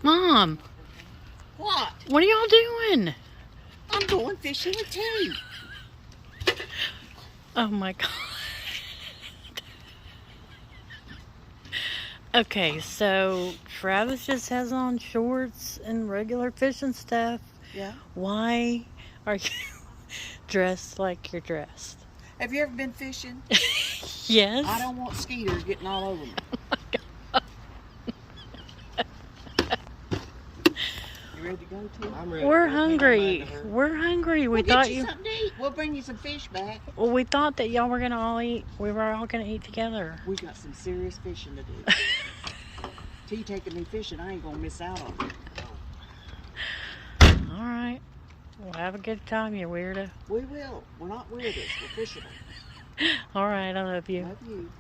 Mom, What? what are y'all doing? I'm going fishing with T. Oh my God. Okay, so Travis just has on shorts and regular fishing stuff. Yeah. Why are you dressed like you're dressed? Have you ever been fishing? Yes. I don't want skeeters getting all over me. You ready to go, T? I'm ready. We're Go paint hungry. my mind to her. We're hungry. We We'll thought get you you. something to eat. We'll bring you some fish back. Well, we thought that y'all were gonna all eat. We were all gonna eat together. We got some serious fishing to do. T taking me fishing, I ain't gonna miss out on it. All right. Well, have a good time, you weirdo. We will. We're not weirdos. We're fishermen. All right. I love you. Love you.